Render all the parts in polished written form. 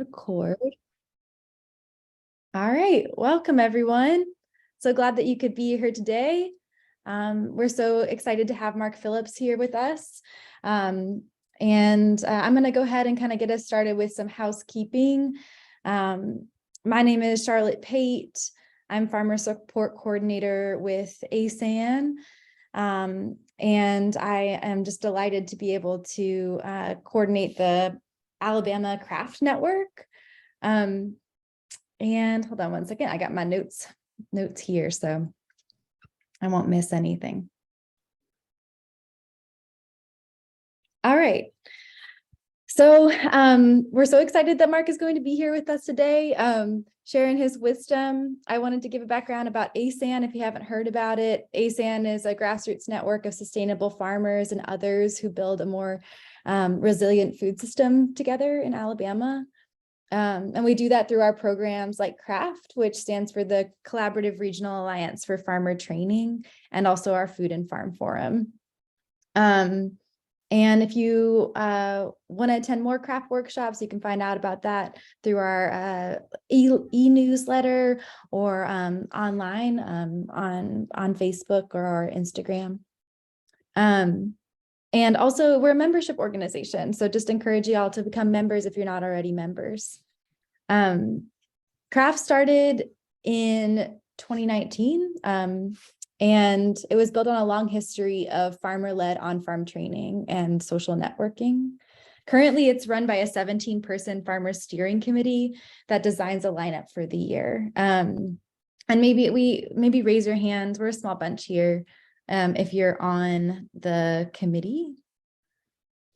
Record. All right, welcome everyone. So glad that you could be here today. We're so excited to have Mark Phillips here with us. I'm going to go ahead and kind of get us started with some housekeeping. My name is Charlotte Pate. I'm Farmer Support Coordinator with ASAN. And I am just delighted to be able to coordinate the Alabama Craft Network. And hold on one second, I got my notes here, so I won't miss anything. All right. So we're so excited that Mark is going to be here with us today, sharing his wisdom. I wanted to give a background about ASAN if you haven't heard about it. ASAN is a grassroots network of sustainable farmers and others who build a more resilient food system together in Alabama. And we do that through our programs like CRAFT, which stands for the Collaborative Regional Alliance for Farmer Training, and also our Food and Farm Forum. And if you want to attend more craft workshops, you can find out about that through our e-newsletter or online on Facebook or our Instagram. And also we're a membership organization, so just encourage you all to become members if you're not already members. Craft started in 2019, and it was built on a long history of farmer-led on-farm training and social networking. Currently, it's run by a 17-person farmer steering committee that designs a lineup for the year. And maybe raise your hands. We're a small bunch here. If you're on the committee.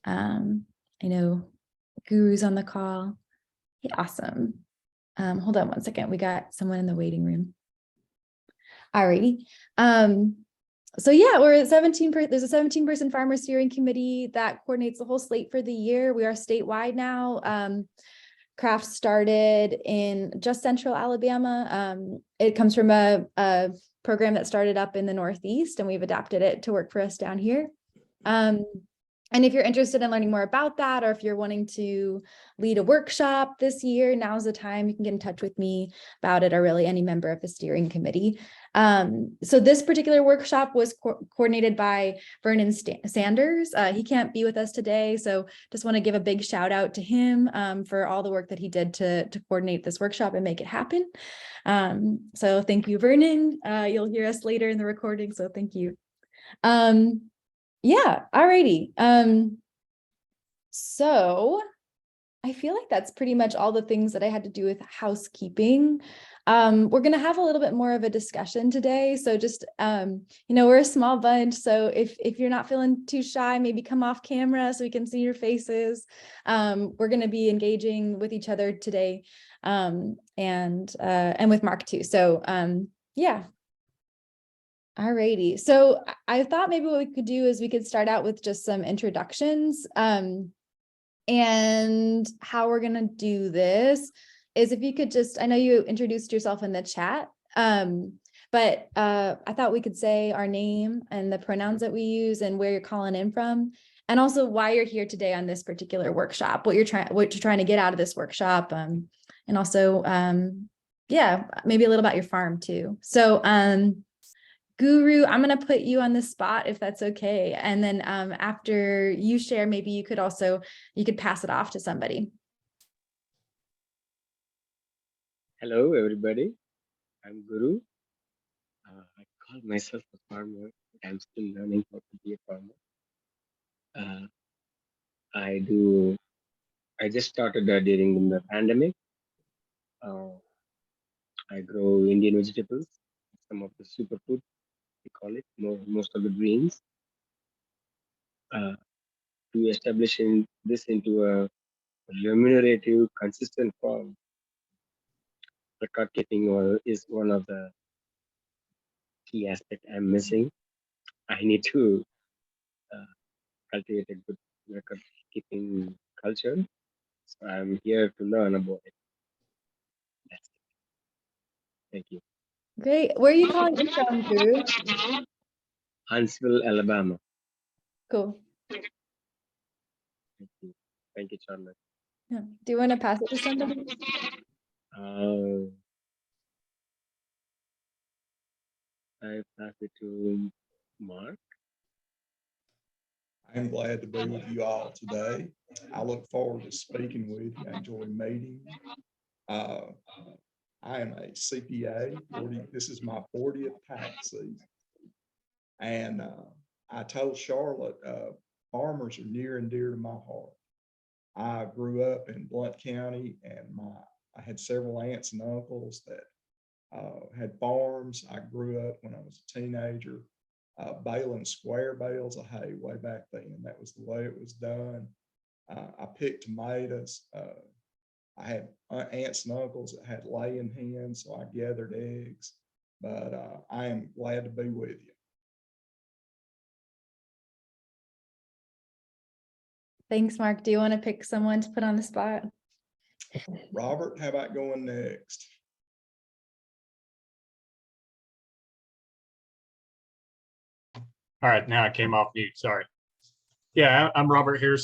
I know Guru's on the call. Yeah, awesome. Hold on one second. We got someone in the waiting room. Alrighty. So yeah, there's a 17-person farmer steering committee that coordinates the whole slate for the year. We are statewide now. Craft started in just central Alabama. It comes from a program that started up in the Northeast, and we've adapted it to work for us down here. And if you're interested in learning more about that, or if you're wanting to lead a workshop this year, now's the time. You can get in touch with me about it, or really any member of the steering committee. So this particular workshop was coordinated by Vernon Sanders. He can't be with us today, so just want to give a big shout out to him for all the work that he did to coordinate this workshop and make it happen. So thank you, Vernon. You'll hear us later in the recording, so thank you. Yeah, alrighty. So I feel like that's pretty much all the things that I had to do with housekeeping. We're going to have a little bit more of a discussion today. So just, we're a small bunch. So if you're not feeling too shy, maybe come off camera so we can see your faces. We're going to be engaging with each other today, and with Mark too. So yeah. Alrighty. So I thought maybe what we could do is we could start out with just some introductions. And how we're going to do this is if you could just, I know you introduced yourself in the chat, but I thought we could say our name and the pronouns that we use and where you're calling in from, and also why you're here today on this particular workshop, what you're trying to get out of this workshop, and also, yeah, maybe a little about your farm too. So, Guru, I'm going to put you on the spot if that's okay. And then after you share, maybe you could pass it off to somebody. Hello, everybody. I'm Guru. I call myself a farmer. I'm still learning how to be a farmer. I just started during the pandemic. I grow Indian vegetables, some of the superfood, we call it, most of the greens, to establish this into a remunerative, consistent form. Record keeping is one of the key aspects I'm missing. I need to cultivate a good record keeping culture. So I'm here to learn about it. That's it. Thank you. Great. Where are you calling in from, Guru? Huntsville, Alabama. Cool. Thank you. Thank you, Charlotte. Yeah. Do you want to pass it to somebody? I pass it to Mark. I'm glad to be with you all today. I look forward to speaking with you. I enjoy meeting you. I am a CPA. This is my 40th tax season. And I told Charlotte, farmers are near and dear to my heart. I grew up in Blount County, and I had several aunts and uncles that had farms. I grew up when I was a teenager baling square bales of hay way back then. That was the way it was done. I picked tomatoes. I had aunts and uncles that had laying hens, so I gathered eggs. But I am glad to be with you. Thanks, Mark. Do you want to pick someone to put on the spot? Robert, how about going next? All right, now I came off mute, sorry. Yeah, I'm Robert here.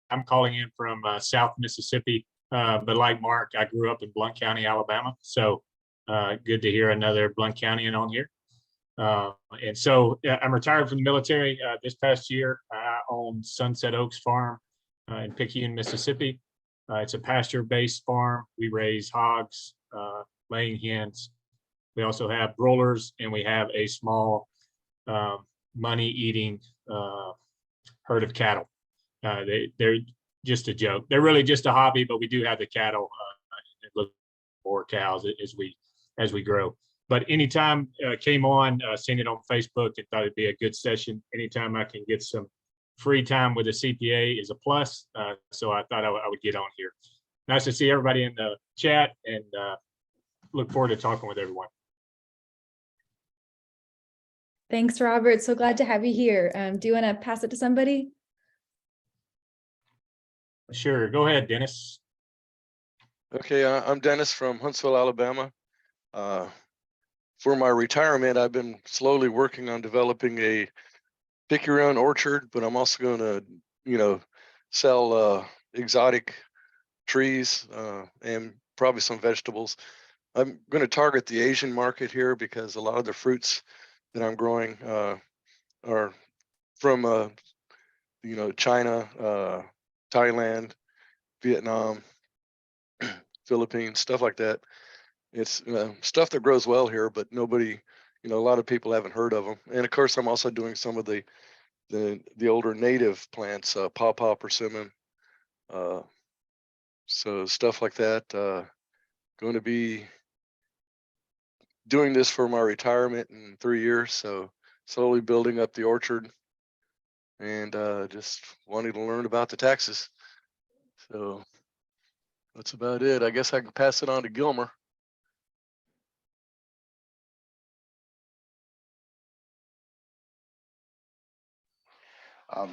I'm calling in from South Mississippi, but like Mark, I grew up in Blount County, Alabama. So good to hear another Blount Countyan on here. And so I'm retired from the military this past year. I own Sunset Oaks Farm in Picayune, Mississippi. It's a pasture-based farm. We raise hogs, laying hens. We also have broilers, and we have a small money-eating herd of cattle. They're just a joke. They're really just a hobby, but we do have the cattle and look more cows as we grow. But anytime came on, seen it on Facebook and thought it'd be a good session. Anytime I can get some free time with a CPA is a plus. So I thought I would get on here. Nice to see everybody in the chat, and look forward to talking with everyone. Thanks, Robert. So glad to have you here. Do you want to pass it to somebody? Sure, go ahead, Dennis. Okay, I'm Dennis from Huntsville, Alabama. For my retirement, I've been slowly working on developing a pick your own orchard, but I'm also going to, sell exotic trees and probably some vegetables. I'm going to target the Asian market here because a lot of the fruits that I'm growing are from, China, Thailand, Vietnam, Philippines, stuff like that. It's stuff that grows well here, but nobody, a lot of people haven't heard of them. And of course, I'm also doing some of the older native plants, pawpaw persimmon, so stuff like that. Going to be doing this for my retirement in 3 years, so slowly building up the orchard, and just wanting to learn about the taxes. So that's about it. I guess I can pass it on to Gilmer.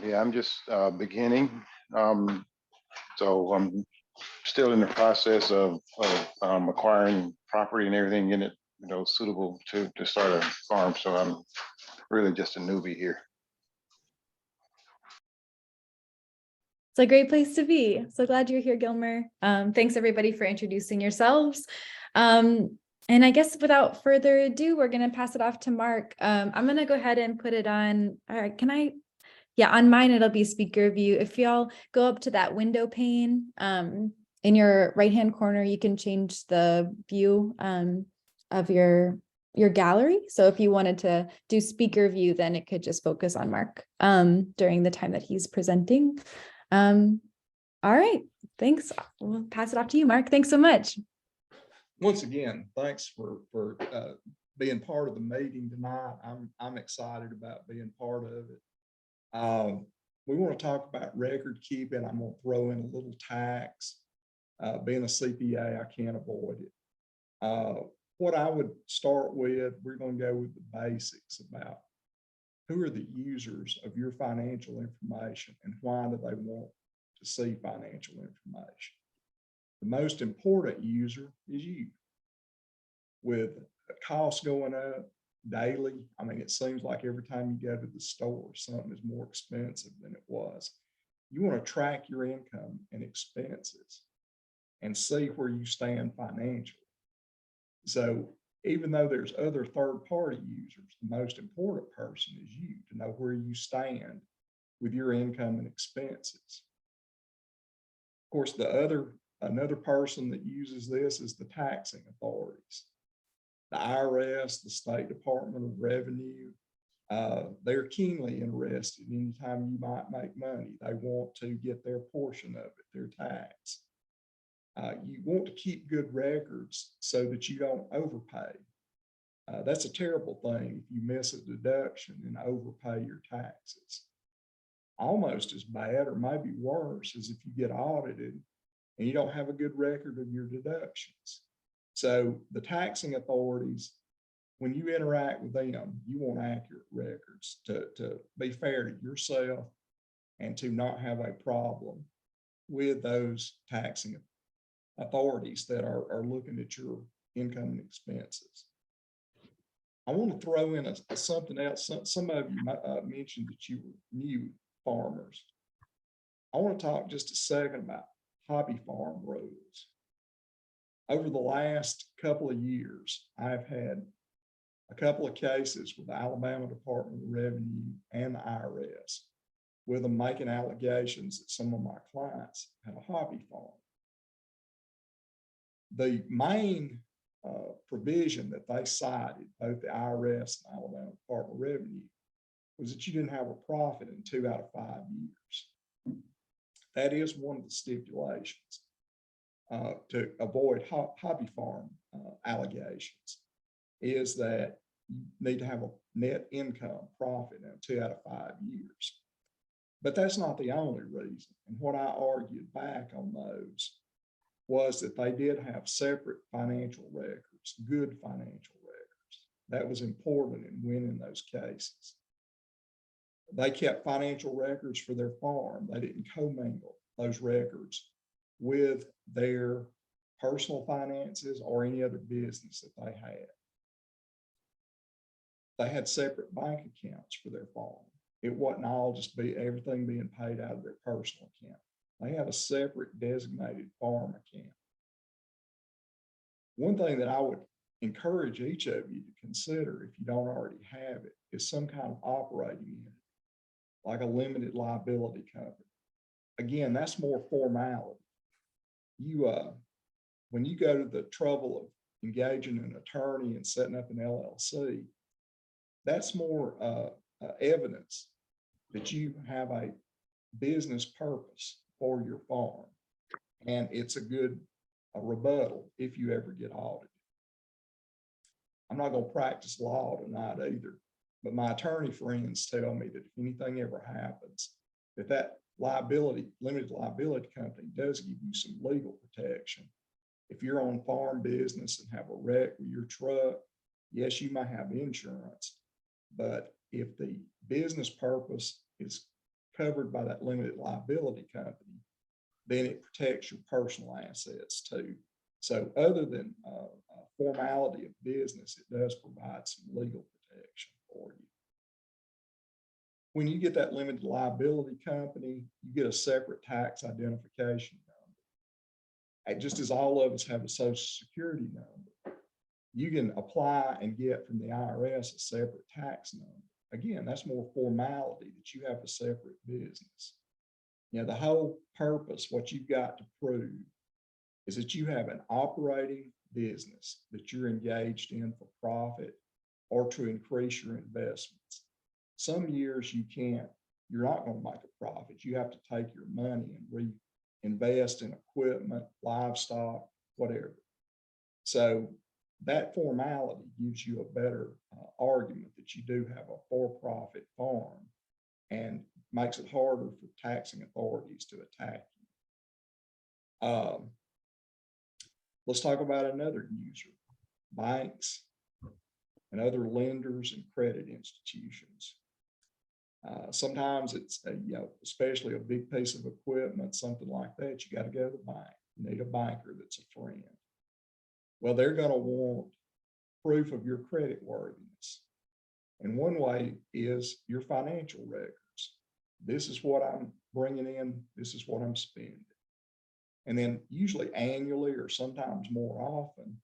Yeah, I'm just beginning. So I'm still in the process of acquiring property and everything in it, suitable to start a farm. So I'm really just a newbie here. It's a great place to be. So glad you're here, Gilmer. Thanks everybody for introducing yourselves. And I guess without further ado, we're going to pass it off to Mark. I'm going to go ahead and put it on. All right, yeah, on mine, it'll be speaker view. If y'all go up to that window pane in your right-hand corner, you can change the view of your gallery. So if you wanted to do speaker view, then it could just focus on Mark during the time that he's presenting. All right, thanks. We'll pass it off to you, Mark. Thanks so much. Once again, thanks for being part of the meeting tonight. I'm excited about being part of it. We want to talk about record keeping. I'm going to throw in a little tax. Being a CPA, I can't avoid it. What I would start with, we're going to go with the basics about who are the users of your financial information and why do they want to see financial information. The most important user is you. With costs going up daily, I mean, it seems like every time you go to the store, something is more expensive than it was. You want to track your income and expenses and see where you stand financially. So even though there's other third-party users, the most important person is you to know where you stand with your income and expenses. Of course, another person that uses this is the taxing authorities. The IRS, the State Department of Revenue, they're keenly interested anytime you might make money. They want to get their portion of it, their tax. You want to keep good records so that you don't overpay. That's a terrible thing if you miss a deduction and overpay your taxes. Almost as bad, or maybe worse, is if you get audited and you don't have a good record of your deductions. So the taxing authorities, when you interact with them, you want accurate records to be fair to yourself and to not have a problem with those taxing authorities that are looking at your income and expenses. I want to throw in something else. Some of you mentioned that you were new farmers. I want to talk just a second about hobby farm rules. Over the last couple of years, I've had a couple of cases with the Alabama Department of Revenue and the IRS with them making allegations that some of my clients had a hobby farm. The main provision that they cited, both the IRS and Alabama Department of Revenue, was that you didn't have a profit in 2 out of 5 years. That is one of the stipulations to avoid hobby farm allegations, is that you need to have a net income profit in 2 out of 5 years. But that's not the only reason. And what I argued back on those was that they did have separate financial records, good financial records. That was important in winning those cases. They kept financial records for their farm. They didn't commingle those records with their personal finances or any other business that they had. They had separate bank accounts for their farm. It wasn't all just everything being paid out of their personal account. They had a separate designated farm account. One thing that I would encourage each of you to consider, if you don't already have it, is some kind of operating unit, like a limited liability company. Again, that's more formality. When you go to the trouble of engaging an attorney and setting up an LLC, that's more evidence that you have a business purpose for your farm. And it's a good rebuttal if you ever get audited. I'm not going to practice law tonight either, but my attorney friends tell me that if anything ever happens, that limited liability company does give you some legal protection. If you're on farm business and have a wreck with your truck, yes, you might have insurance, but if the business purpose is covered by that limited liability company, then it protects your personal assets too. So other than formality of business, it does provide some legal protection for you. When you get that limited liability company, you get a separate tax identification number. And just as all of us have a Social Security number, you can apply and get from the IRS a separate tax number. Again, that's more formality that you have a separate business. You know, the whole purpose, what you've got to prove, is that you have an operating business that you're engaged in for profit or to increase your investments. Some years you're not going to make a profit. You have to take your money and reinvest in equipment, livestock, whatever. So that formality gives you a better argument that you do have a for-profit farm, and makes it harder for taxing authorities to attack you. Let's talk about another user, banks and other lenders and credit institutions. Sometimes it's, especially a big piece of equipment, something like that, you got to go to the bank. You need a banker that's a friend. Well, they're going to want proof of your credit worthiness. And one way is your financial records. this is what I'm bringing in, this is what I'm spending. And then usually annually or sometimes more often,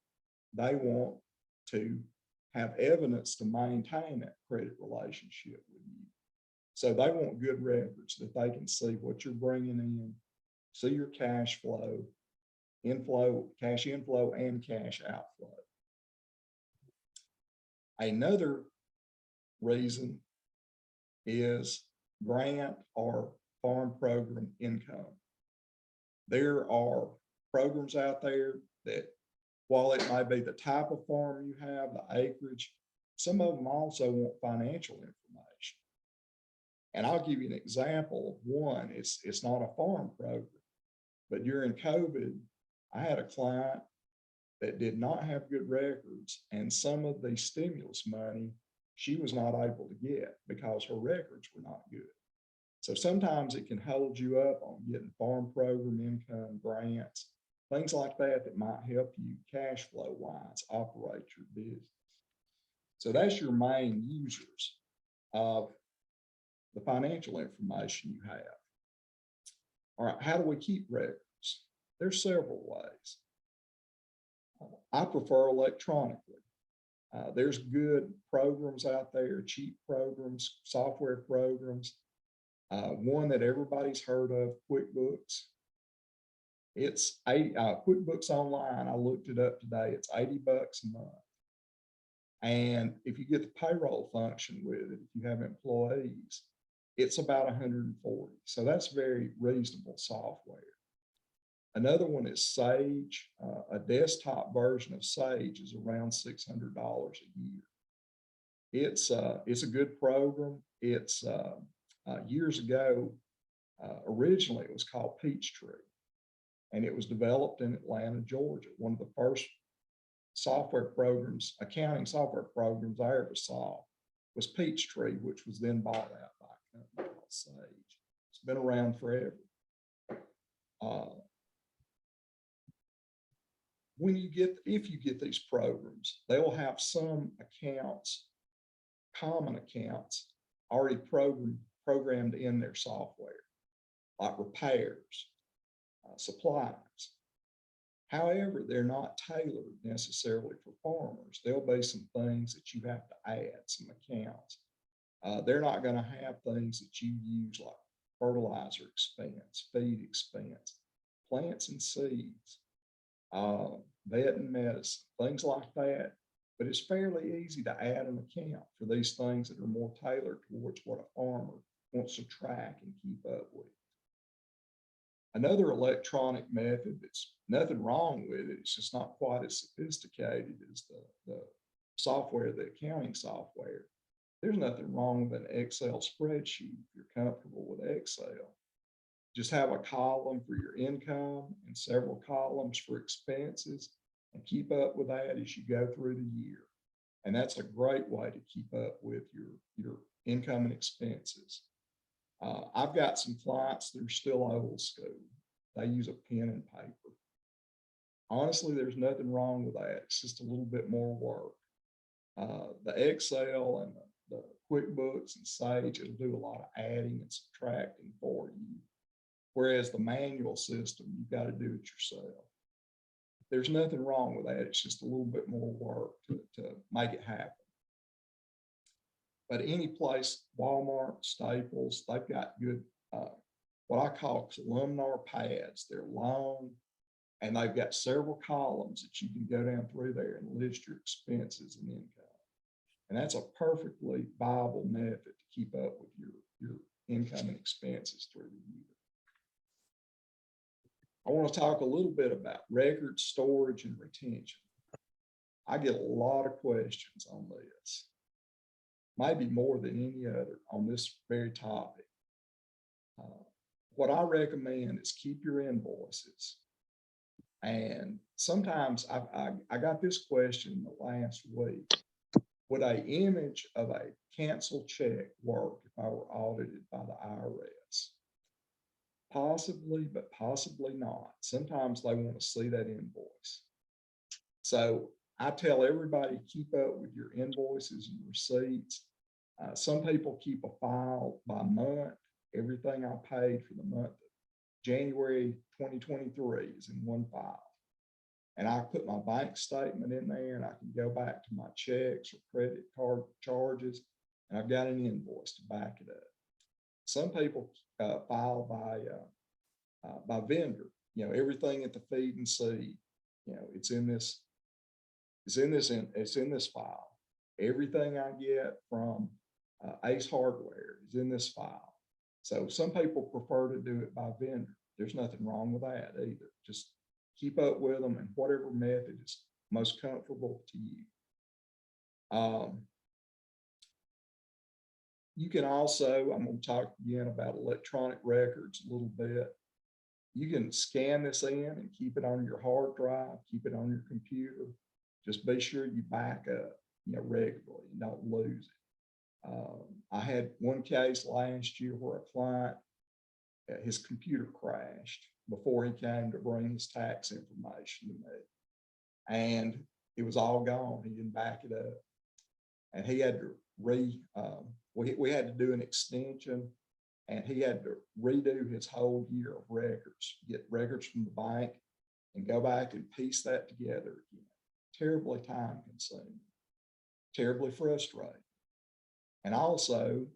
they want to have evidence to maintain that credit relationship with you. So they want good records that they can see what you're bringing in, see your cash flow, cash inflow and cash outflow. Another reason is grant or farm program income. There are programs out there that, while it might be the type of farm you have, the acreage, some of them also want financial information. And I'll give you an example of one. It's not a farm program, but during COVID, I had a client that did not have good records, and some of the stimulus money she was not able to get because her records were not good. So sometimes it can hold you up on getting farm program income, grants, things like that that might help you cash flow wise operate your business. So that's your main users of the financial information you have. All right, how do we keep records? There's several ways. I prefer electronically. There's good programs out there, cheap programs, software programs. One that everybody's heard of, QuickBooks. It's QuickBooks Online. I looked it up today. It's $80 a month. And if you get the payroll function with it, if you have employees, it's about 140. So that's very reasonable software. Another one is Sage. A desktop version of Sage is around $600 a year. It's a good program. It's years ago, originally it was called Peachtree, and it was developed in Atlanta, Georgia. One of the first software programs, accounting software programs I ever saw was Peachtree, which was then bought out by a company called Sage. It's been around forever. If you get these programs, they will have some accounts, common accounts, already programmed in their software, like repairs, supplies. However, they're not tailored necessarily for farmers. There'll be some things that you have to add, some accounts. They're not going to have things that you use like fertilizer expense, feed expense, plants and seeds, vet and medicine, things like that. But it's fairly easy to add an account for these things that are more tailored towards what a farmer wants to track and keep up with. Another electronic method that's nothing wrong with it, it's just not quite as sophisticated as the software, the accounting software. There's nothing wrong with an Excel spreadsheet if you're comfortable with Excel. Just have a column for your income and several columns for expenses, and keep up with that as you go through the year. And that's a great way to keep up with your income and expenses. I've got some clients that are still old school. They use a pen and paper. Honestly, there's nothing wrong with that. It's just a little bit more work. The Excel and the QuickBooks and Sage, it'll do a lot of adding and subtracting for you. Whereas the manual system, you've got to do it yourself. There's nothing wrong with that. It's just a little bit more work to make it happen. But any place, Walmart, Staples, they've got good, what I call columnar pads. They're long, and they've got several columns that you can go down through there and list your expenses and income. And that's a perfectly viable method to keep up with your income and expenses through the year. I want to talk a little bit about record storage and retention. I get a lot of questions on this, maybe more than any other on this very topic. What I recommend is keep your invoices. And sometimes I got this question the last week. Would an image of a canceled check work if I were audited by the IRS? Possibly, but possibly not. Sometimes they want to see that invoice. So I tell everybody, keep up with your invoices and receipts. Some people keep a file by month. everything I paid for the month of January 2023 is in one file. And I put my bank statement in there and I can go back to my checks or credit card charges, and I've got an invoice to back it up. Some people file by vendor, everything at the feed and seed, it's in this file. Everything I get from Ace Hardware is in this file. So some people prefer to do it by vendor. There's nothing wrong with that either. Just keep up with them in whatever method is most comfortable to you. You can also, I'm going to talk again about electronic records a little bit. You can scan this in and keep it on your hard drive, keep it on your computer. Just be sure you back up, regularly and don't lose it. I had one case last year where a client, his computer crashed before he came to bring his tax information to me. And it was all gone. He didn't back it up. And he had to we had to do an extension, and he had to redo his whole year of records, get records from the bank and go back and piece that together again. Terribly time consuming, terribly frustrating. And also,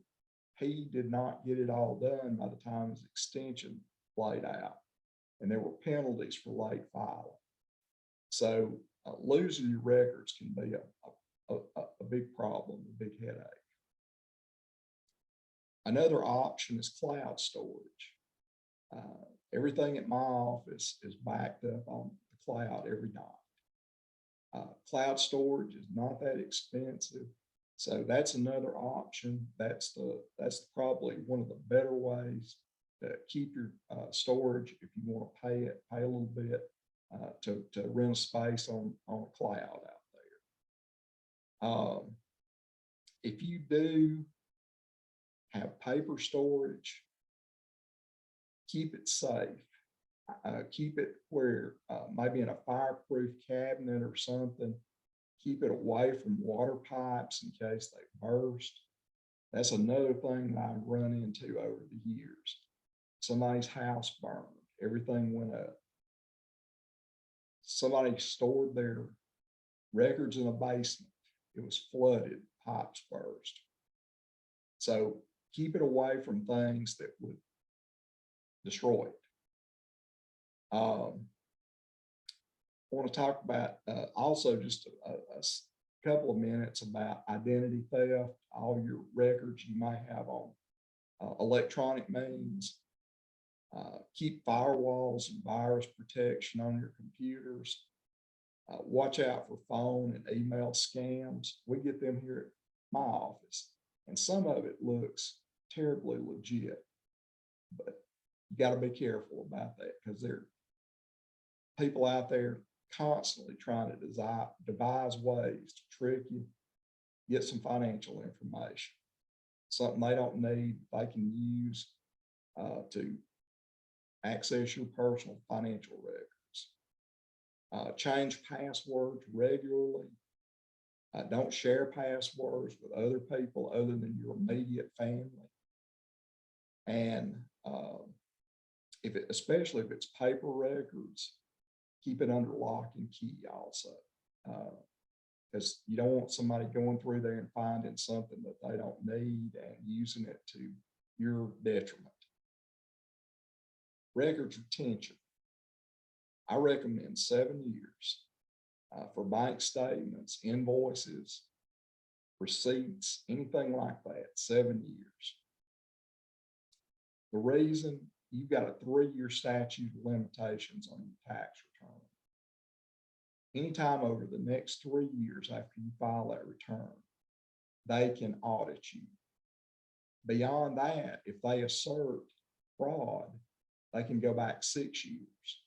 he did not get it all done by the time his extension played out. And there were penalties for late filing. So losing your records can be a big problem, a big headache. Another option is cloud storage. Everything at my office is backed up on the cloud every night. Cloud storage is not that expensive. So that's another option. That's probably one of the better ways to keep your storage if you want to pay a little bit to rent space on a cloud out there. If you do have paper storage, keep it safe. Keep it where maybe in a fireproof cabinet or something. Keep it away from water pipes in case they burst. That's another thing that I've run into over the years. Somebody's house burned, everything went up. Somebody stored their records in a basement. It was flooded, pipes burst. So keep it away from things that would destroy it. I want to talk about also just a couple of minutes about identity theft, all your records you might have on electronic means. Keep firewalls and virus protection on your computers. Watch out for phone and email scams. We get them here at my office, and some of it looks terribly legit, but you got to be careful about that because there are people out there constantly trying to devise ways to trick you, get some financial information, something they don't need, they can use to access your personal financial records. Change passwords regularly. Don't share passwords with other people other than your immediate family. And especially if it's paper records, keep it under lock and key also. Because you don't want somebody going through there and finding something that they don't need and using it to your detriment. Records retention. I recommend 7 years for bank statements, invoices, receipts, anything like that, 7 years. The reason, you've got a 3-year statute of limitations on your tax return. Anytime over the next 3 years after you file that return, they can audit you. Beyond that, if they assert fraud, they can go back 6 years.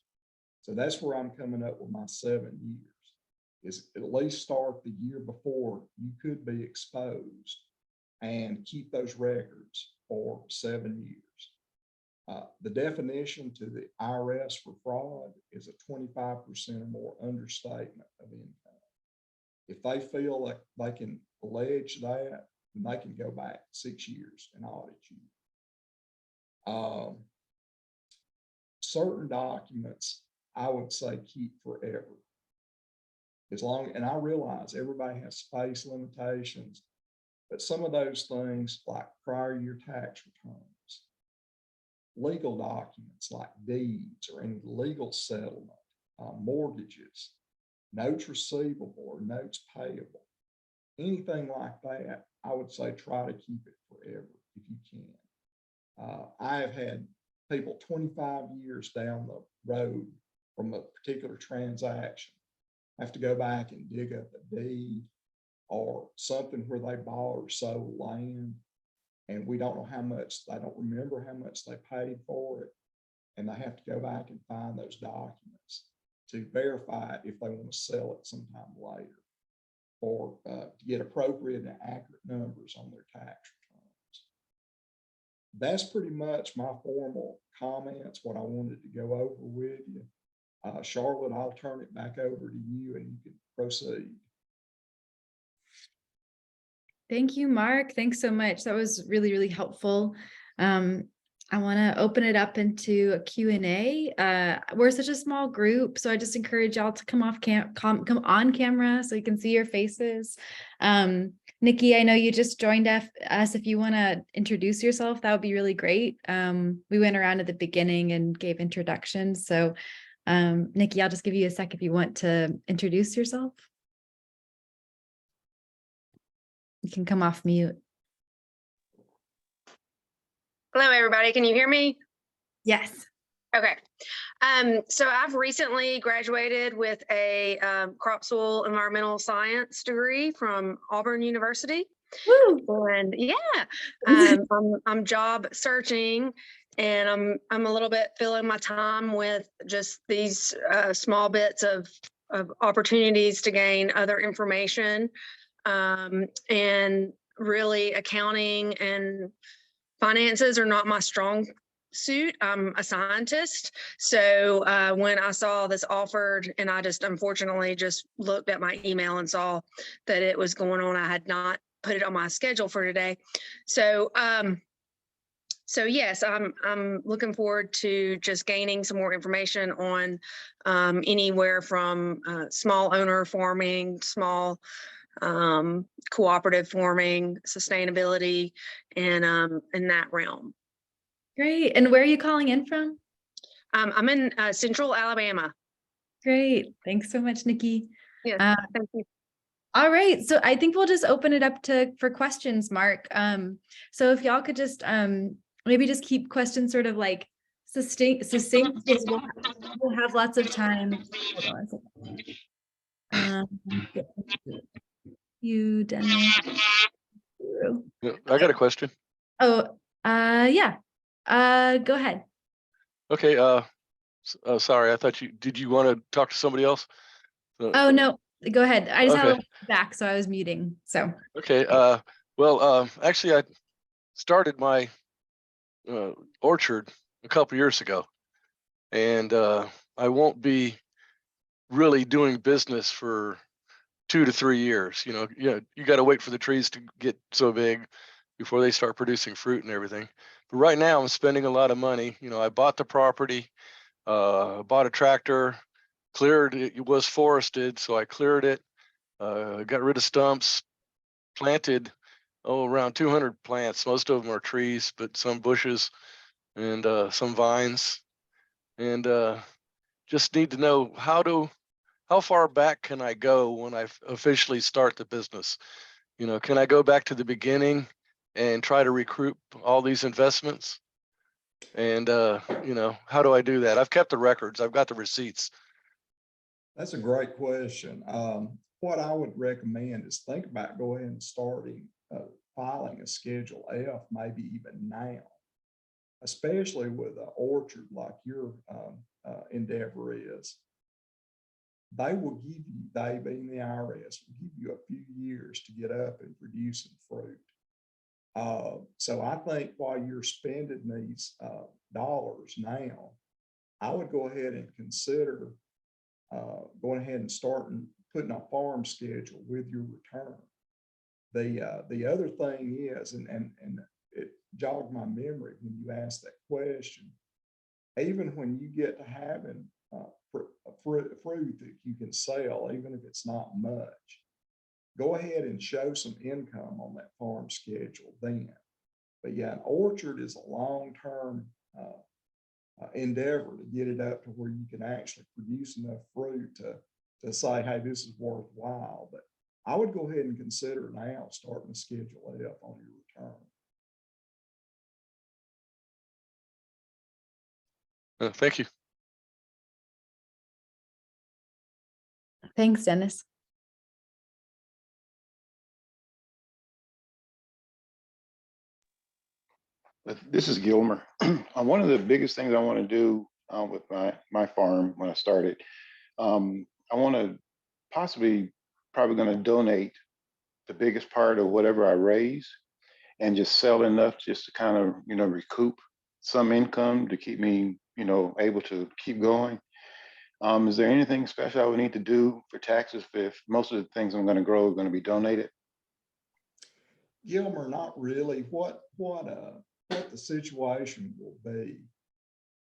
So that's where I'm coming up with my 7 years, is at least start the year before you could be exposed and keep those records for 7 years. The definition to the IRS for fraud is a 25% or more understatement of income. If they feel like they can allege that, then they can go back 6 years and audit you. Certain documents, I would say keep forever. As long, and I realize everybody has space limitations, but some of those things like prior year tax returns, legal documents like deeds or any legal settlement, mortgages, notes receivable or notes payable, anything like that, I would say try to keep it forever if you can. I have had people 25 years down the road from a particular transaction have to go back and dig up a deed or something where they bought or sold land, and we don't know how much, they don't remember how much they paid for it, and they have to go back and find those documents to verify it if they want to sell it sometime later, or to get appropriate and accurate numbers on their tax returns. That's pretty much my formal comments, what I wanted to go over with you. Charlotte, I'll turn it back over to you and you can proceed. Thank you, Mark. Thanks so much. That was really, really helpful. I want to open it up into a Q&A. We're such a small group, so I just encourage y'all to come come on camera so you can see your faces. Nikki, I know you just joined us. If you want to introduce yourself, that would be really great. We went around at the beginning and gave introductions. So Nikki, I'll just give you a sec if you want to introduce yourself. You can come off mute. Hello, everybody. Can you hear me? Yes. Okay. So I've recently graduated with a crop soil environmental science degree from Auburn University. Woo! And yeah, I'm job searching, and I'm a little bit filling my time with just these small bits of opportunities to gain other information, and really accounting and finances are not my strong suit. I'm a scientist. So when I saw this offered, and I just unfortunately just looked at my email and saw that it was going on, I had not put it on my schedule for today. So so yes, I'm looking forward to just gaining some more information on anywhere from small owner farming, small cooperative farming, sustainability, and in that realm. Great. And where are you calling in from? I'm in Central Alabama. Great. Thanks so much, Nikki. Yes, thank you. All right. So I think we'll just open it up for questions, Mark. So if y'all could just maybe just keep questions sort of like succinct. We'll have lots of time. Hold on a second. You, Dennis. Yeah, I got a question. Oh, yeah. Go ahead. Okay, sorry, I thought did you want to talk to somebody else? Oh, no, go ahead. I just had a Okay. little back, so I was muting, so. Okay, well, actually, I started my orchard a couple years ago, and I won't be really doing business for 2 to 3 years. You got to wait for the trees to get so big before they start producing fruit and everything. But right now I'm spending a lot of money. I bought the property, bought a tractor, cleared it. It was forested, so I cleared it, got rid of stumps, planted around 200 plants. Most of them are trees, but some bushes and some vines. And just need to know how far back can I go when I officially start the business? Can I go back to the beginning and try to recruit all these investments? And how do I do that? I've kept the records. I've got the receipts. That's a great question. What I would recommend is think about going and starting filing a Schedule F, maybe even now, especially with an orchard like your endeavor is. They will give you, they being the IRS, will give you a few years to get up and producing fruit. So I think while you're spending these dollars now, I would go ahead and consider going ahead and starting putting a farm schedule with your return. The other thing is, and jogged my memory when you asked that question. Even when you get to having fruit that you can sell, even if it's not much, go ahead and show some income on that farm schedule then. But yeah, an orchard is a long-term endeavor to get it up to where you can actually produce enough fruit to say, hey, this is worthwhile. But I would go ahead and consider now starting to schedule F on your return. Thank you. Thanks, Dennis. This is Gilmer. One of the biggest things I want to do with my farm when I started, I want to probably going to donate the biggest part of whatever I raise and just sell enough just to kind of, recoup some income to keep me, able to keep going. Is there anything special I would need to do for taxes if most of the things I'm going to grow are going to be donated? Gilmer, not really. What the situation will be,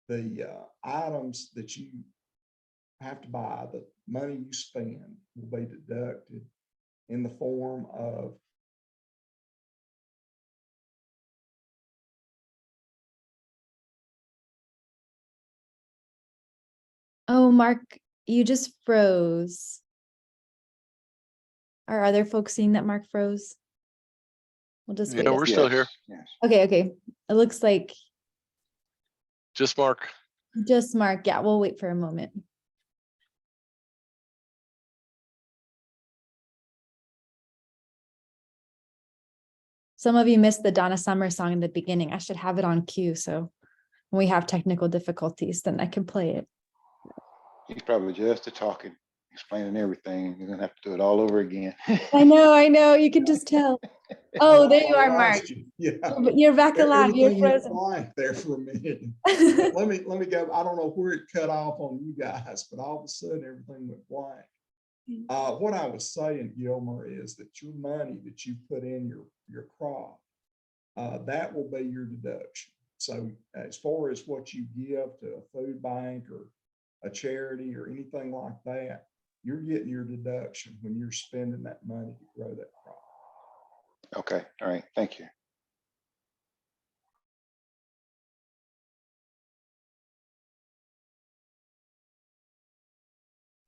the items that you have to buy, the money you spend will be deducted in the form of Oh, Mark, you just froze. Are other folks seeing that Mark froze? We'll just wait. Yeah, a we're sec. still here. Yes. Okay. It looks like Just Mark. just Mark. Yeah, we'll wait for a moment. Some of you missed the Donna Summer song in the beginning. I should have it on cue, so when we have technical difficulties, then I can play it. He's probably just talking, explaining everything. You're going to have to do it all over again. I know. You can just tell. Oh, there you are, Mark. Yeah. You're back alive. You're Everything went frozen. blank there for a minute. Let me go. I don't know where it cut off on you guys, but all of a sudden everything went blank. What I was saying, Gilmer, is that your money that you put in your crop, that will be your deduction. So as far as what you give to a food bank or a charity or anything like that, you're getting your deduction when you're spending that money to grow that crop. Okay. All right. Thank you.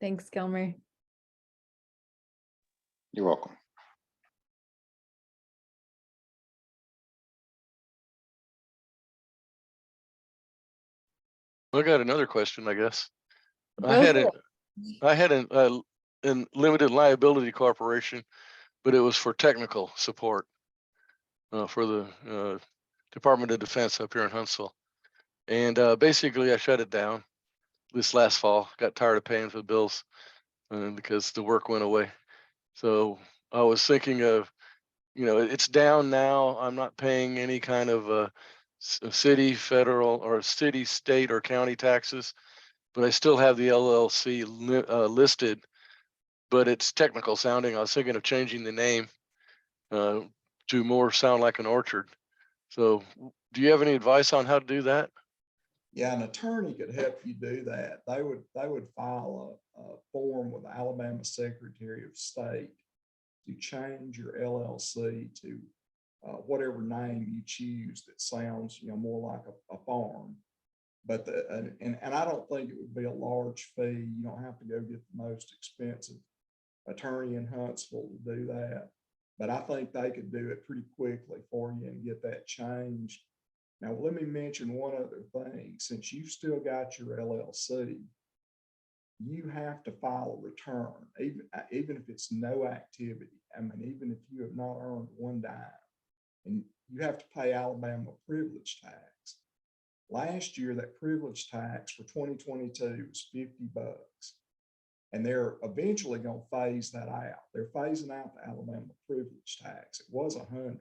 Thanks, Gilmer. You're welcome. I got another question, I guess. Go for I had an limited liability corporation, but it was for technical support for the Department of Defense up here in Huntsville. And basically I shut it down this last fall. Got tired of paying for the bills because the work went away. So I was thinking of, it's down now. I'm not paying any kind of city, federal, or city, state, or county taxes, but I still have the LLC listed, but it's technical sounding. I was thinking of changing the name to more sound like an orchard. So do you have any advice on how to do that? Yeah, an attorney could help you do that. They would file a form with the Alabama Secretary of State to change your LLC to whatever name you choose that sounds, more like a farm. But and I don't think it would be a large fee. You don't have to go get the most expensive attorney in Huntsville to do that. But I think they could do it pretty quickly for you and get that changed. Now, let me mention one other thing. Since you've still got your LLC, you have to file a return, even if it's no activity. I mean, even if you have not earned one dime, and you have to pay Alabama privilege tax. Last year, that privilege tax for 2022 was $50. And they're eventually going to phase that out. They're phasing out the Alabama privilege tax. It was 100.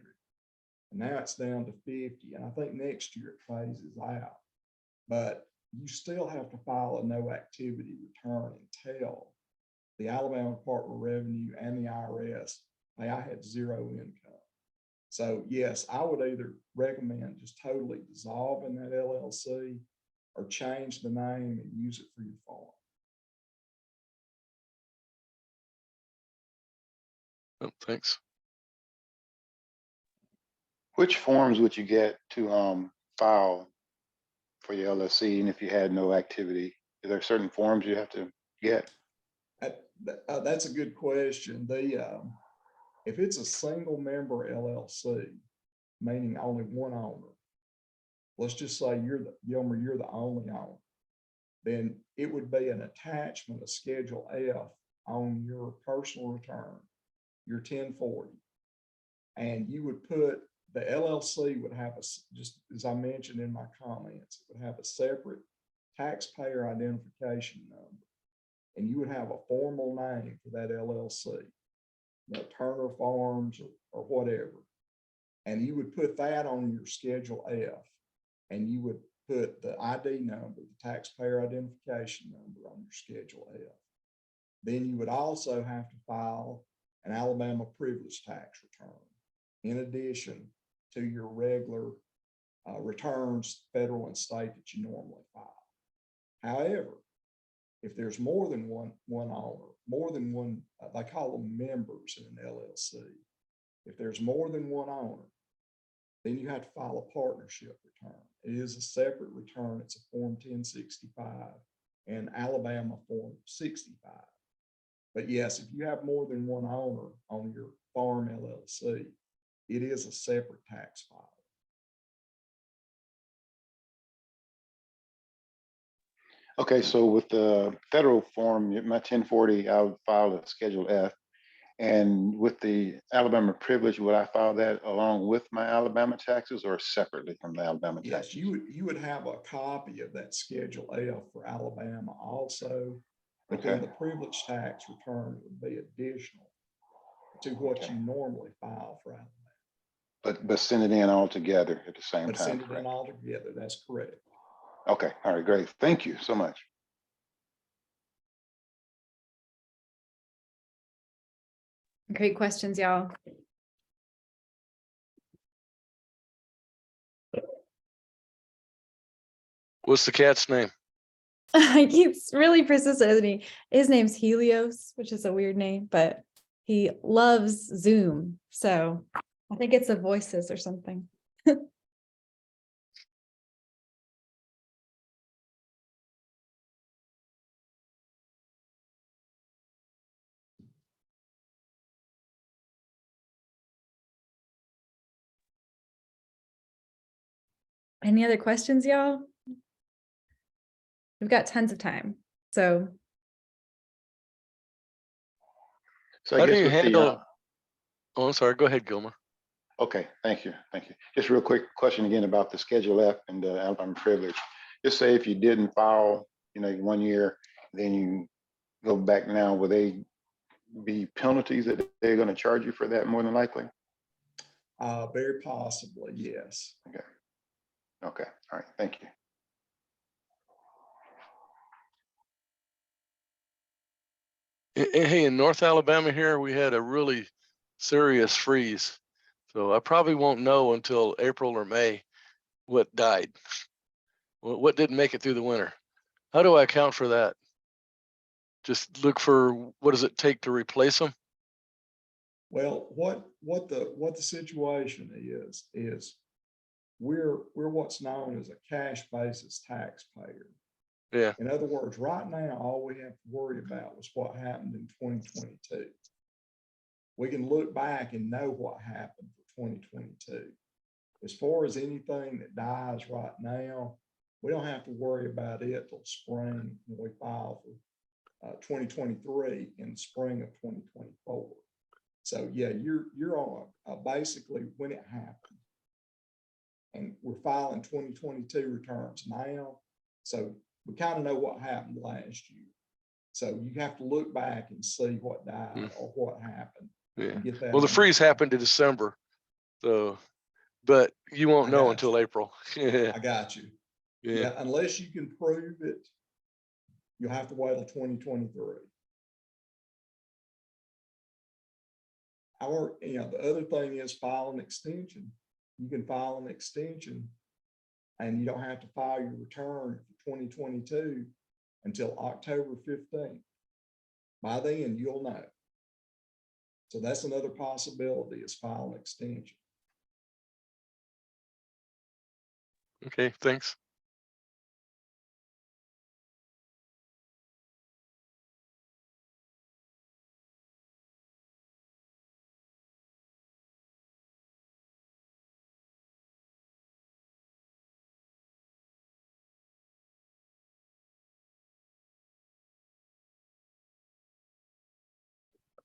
And now it's down to 50. And I think next year it phases out. But you still have to file a no activity return and tell the Alabama Department of Revenue and the IRS, hey, I had zero income. So yes, I would either recommend just totally dissolving that LLC or change the name and use it for your farm. Oh, thanks. Which forms would you get to file for your LLC, and if you had no activity? Is there certain forms you have to get? That's a good question. If it's a single member LLC, meaning only one owner, let's just say you're the only owner, then it would be an attachment of Schedule F on your personal return, your 1040. And you would put, the LLC would have just as I mentioned in my comments, it would have a separate taxpayer identification number. And you would have a formal name for that LLC, Turner Farms or whatever. And you would put that on your Schedule F, and you would put the ID number, the taxpayer identification number on your Schedule F. Then you would also have to file an Alabama privilege tax return in addition to your regular returns, federal and state, that you normally file. However, if there's more than one owner, more than one, they call them members in an LLC. If there's more than one owner, then you have to file a partnership return. It is a separate return. It's a Form 1065 and Alabama Form 65. But yes, if you have more than one owner on your farm LLC, it is a separate tax file. Okay, so with the federal form, my 1040, I would file a Schedule F. And with the Alabama privilege, would I file that along with my Alabama taxes or separately from the Alabama Yes, taxes? you would have a copy of that Schedule F for Alabama also, but then Okay. the privilege tax return would be additional to what Okay. you normally file for Alabama. But send it in all together at the same But time, send it in correct? all together. That's correct. Okay, all right, great. Thank you so much. Great questions, y'all. What's the cat's name? He's really persistent, isn't he? His name's Helios, which is a weird name, but he loves Zoom. So I think it's the voices or something. Any other questions, y'all? We've got tons of time. So So I How do guess you with the, handle? Oh, I'm sorry. Go ahead, Gilmer. okay, thank you, thank you. Just real quick question again about the Schedule F and the Alabama privilege. Just say if you didn't file, 1 year, then you go back now, will they be penalties that they're going to charge you for that more than likely? Very possibly, yes. Okay, all right, thank you. Hey, in North Alabama here, we had a really serious freeze. So I probably won't know until April or May what died, what didn't make it through the winter. How do I account for that? Just look for what does it take to replace them? Well, what the situation is we're what's known as a cash basis taxpayer. Yeah. In other words, right now, all we have to worry about was what happened in 2022. We can look back and know what happened for 2022. As far as anything that dies right now, we don't have to worry about it till spring when we file for 2023 in the spring of 2024. So yeah, you're on basically when it happened. And we're filing 2022 returns now. So we kind of know what happened last year. So you have to look back and see what died or what happened. Yeah. And get that. Well, the on freeze your happened in December. So, but you won't I know got until you. April. Yeah. I got you. Yeah. Yeah, unless you can prove it, you'll have to wait till 2023. The other thing is file an extension. You can file an extension and you don't have to file your return for 2022 until October 15th. By then, you'll know. So that's another possibility, is file an extension. Okay, thanks.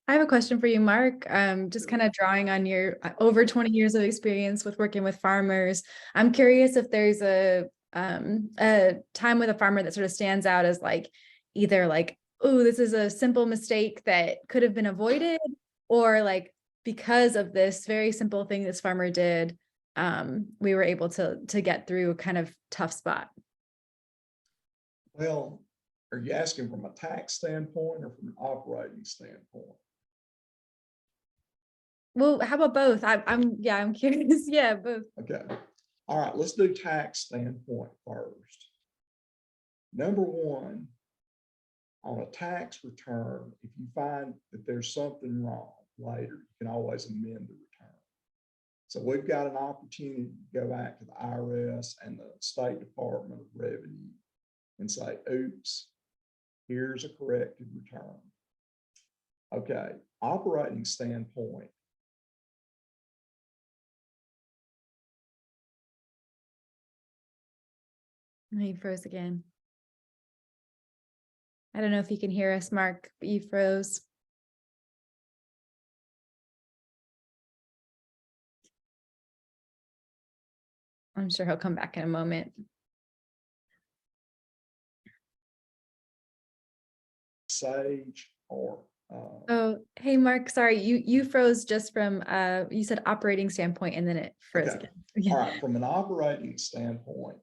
I have a question for you, Mark. Just kind of drawing on your over 20 years of experience with working with farmers. I'm curious if there's a time with a farmer that sort of stands out as like either like, oh, this is a simple mistake that could have been avoided, or like because of this very simple thing this farmer did, we were able to get through a kind of tough spot. Well, are you asking from a tax standpoint or from an operating standpoint? Well, how about both? I'm curious. Yeah, both. Okay. All right, let's do tax standpoint first. Number one, on a tax return, if you find that there's something wrong later, you can always amend the return. So we've got an opportunity to go back to the IRS and the State Department of Revenue and say, oops, here's a corrected return. Okay, operating standpoint. He froze again. I don't know if you can hear us, Mark, but you froze. I'm sure he'll come back in a moment. Sage or Oh, hey, Mark, sorry, you froze just from, you said operating standpoint and then it froze okay. again. All Yeah. right, from an operating standpoint,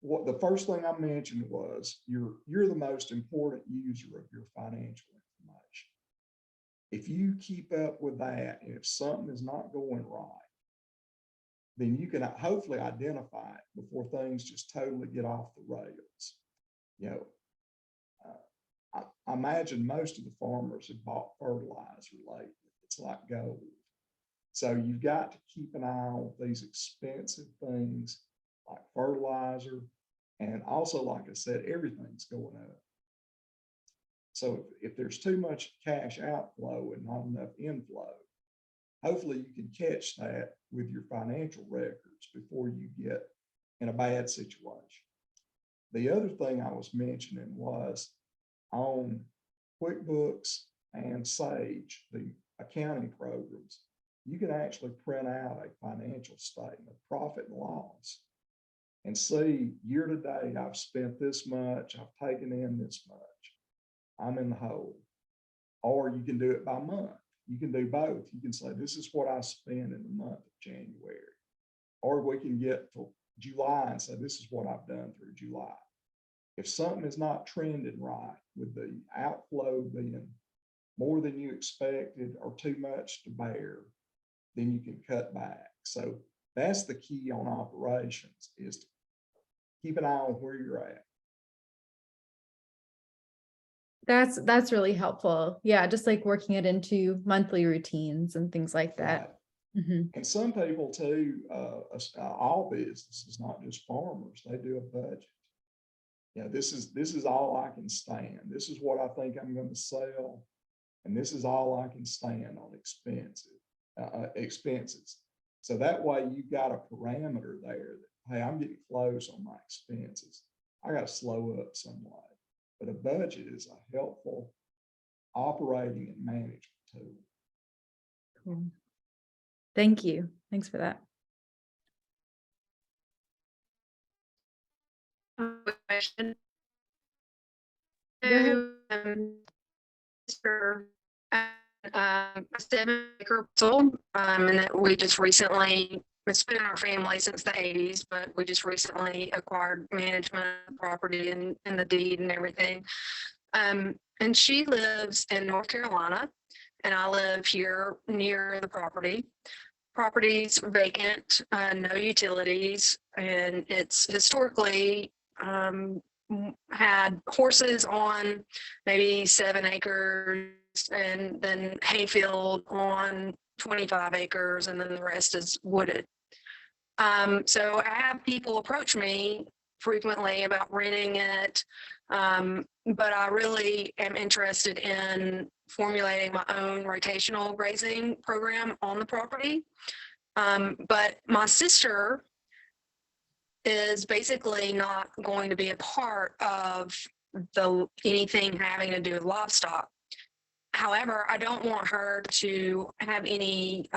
what the first thing I mentioned was you're the most important user of your financial information. If you keep up with that, and if something is not going right, then you can hopefully identify it before things just totally get off the rails. You know, I imagine most of the farmers have bought fertilizer lately. It's like gold. So you've got to keep an eye on these expensive things like fertilizer. And also, like I said, everything's going up. So if there's too much cash outflow and not enough inflow, hopefully you can catch that with your financial records before you get in a bad situation. The other thing I was mentioning was on QuickBooks and Sage, the accounting programs, you can actually print out a financial statement, profit and loss, and see year to date, I've spent this much, I've taken in this much, I'm in the hole. Or you can do it by month. You can do both. You can say, this is what I spent in the month of January. Or we can get to July and say, this is what I've done through July. If something is not trending right with the outflow being more than you expected or too much to bear, then you can cut back. So that's the key on operations, is to keep an eye on where you're at. That's really helpful. Yeah, just like working it into monthly routines and things like that. Right. Mhm. And some people too, all businesses, not just farmers, they do a budget. Yeah, this is all I can stand. This is what I think I'm going to sell, and this is all I can stand on expenses. So that way you've got a parameter there that, hey, I'm getting close on my expenses. I got to slow up somewhat. But a budget is a helpful operating and management tool. Cool. Thank you. Thanks for that. Question. Go ahead. For a 7-acre parcel, and that we just recently, it's been in our family since the 80s, but we just recently acquired management of the property and the deed and everything. And she lives in North Carolina, and I live here near the property. Property's vacant, no utilities, and it's historically had horses on maybe 7 acres, and then hayfield on 25 acres, and then the rest is wooded. So I have people approach me frequently about renting it, but I really am interested in formulating my own rotational grazing program on the property. But my sister is basically not going to be a part of anything having to do with livestock. However, I don't want her to have any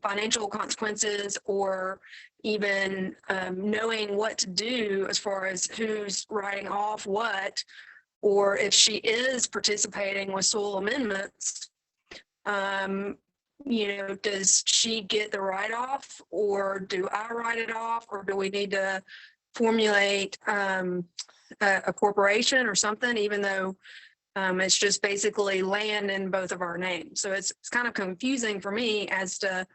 financial consequences, or even knowing what to do as far as who's writing off what, or if she is participating with soil amendments, does she get the write-off, or do I write it off, or do we need to formulate a corporation or something, even though it's just basically land in both of our names. So it's kind of confusing for me as to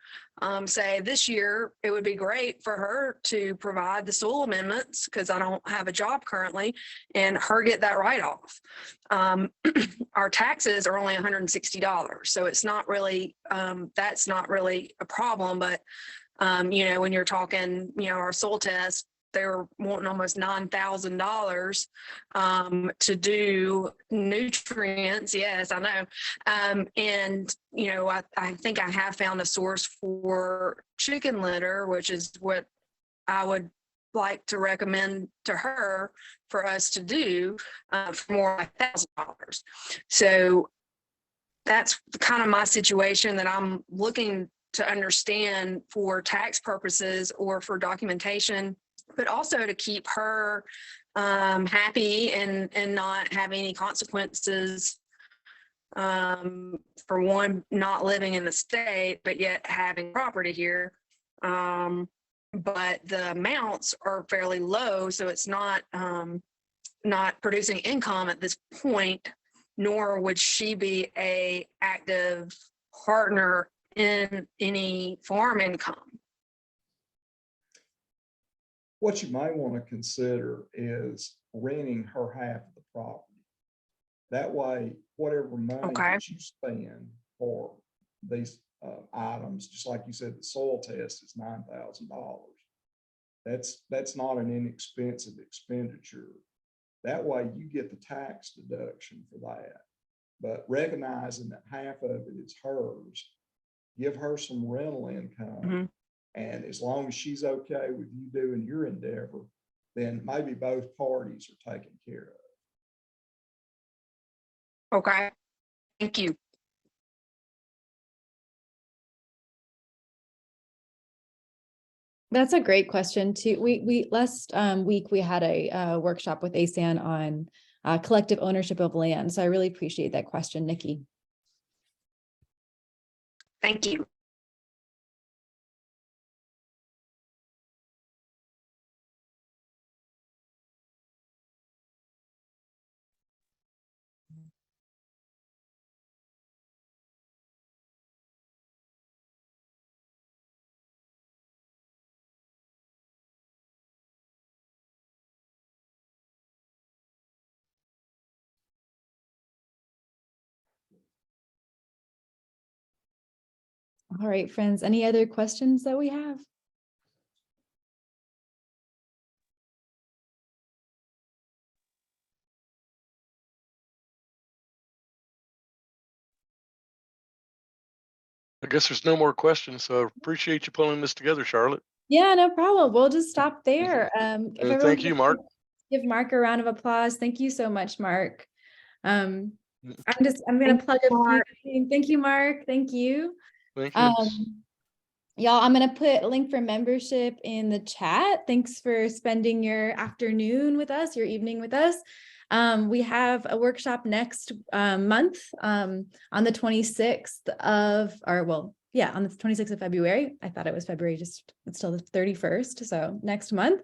say this year it would be great for her to provide the soil amendments because I don't have a job currently, and her get that write-off. Our taxes are only $160, so it's not really that's not really a problem. But when you're talking, our soil test, they're wanting almost $9,000 to do nutrients. Yes, I know. And, I think I have found a source for chicken litter, which is what I would like to recommend to her for us to do for more like $1,000. So that's kind of my situation that I'm looking to understand for tax purposes or for documentation, but also to keep her happy and not have any consequences for one, not living in the state, but yet having property here. But the amounts are fairly low, so it's not producing income at this point, nor would she be a active partner in any farm income. What you may want to consider is renting her half of the property. That way, whatever money that you spend for these items, just like you said, the soil test is $9,000. That's not an inexpensive expenditure. That way you get the tax deduction for that. But recognizing that half of it is hers, give her some rental income. Mm-hmm. And as long as she's okay with you doing your endeavor, then maybe both parties are taken care of. Okay, thank you. That's a great question too. We last week we had a workshop with ASAN on collective ownership of land. So I really appreciate that question, Nikki. Thank you. All right, friends, any other questions that we have? I guess there's no more questions, so I appreciate you pulling this together, Charlotte. Yeah, no problem. We'll just stop there. Thank you, Mark. Give Mark a round of applause. Thank you so much, Mark. I'm going to plug a few things. Thank you, Mark. Thank you. Thank you. Y'all, I'm going to put a link for membership in the chat. Thanks for spending your afternoon with us, your evening with us. We have a workshop next month on the 26th of, or well, yeah, on the 26th of February. I thought it was February, just it's still the 31st, so next month.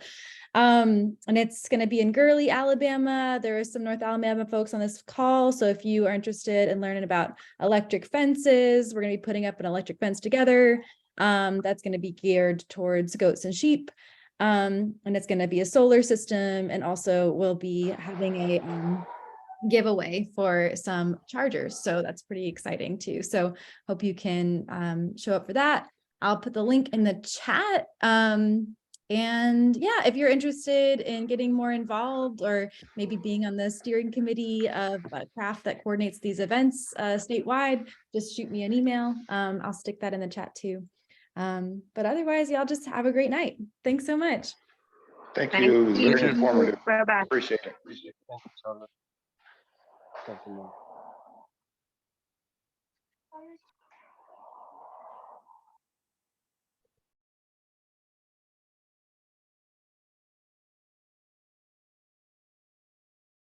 And it's going to be in Gurley, Alabama. There are some North Alabama folks on this call, so if you are interested in learning about electric fences, we're going to be putting up an electric fence together. That's going to be geared towards goats and sheep. And it's going to be a solar system, and also we'll be having a giveaway for some chargers. So that's pretty exciting too. So hope you can show up for that. I'll put the link in the chat. And yeah, if you're interested in getting more involved, or maybe being on the steering committee of craft that coordinates these events statewide, just shoot me an email. I'll stick that in the chat too. But otherwise, y'all just have a great night. Thanks so much. Thank Thank you. It was you. very informative. Bye-bye. Appreciate it. Thank you, Charlotte. Thank you, Mark.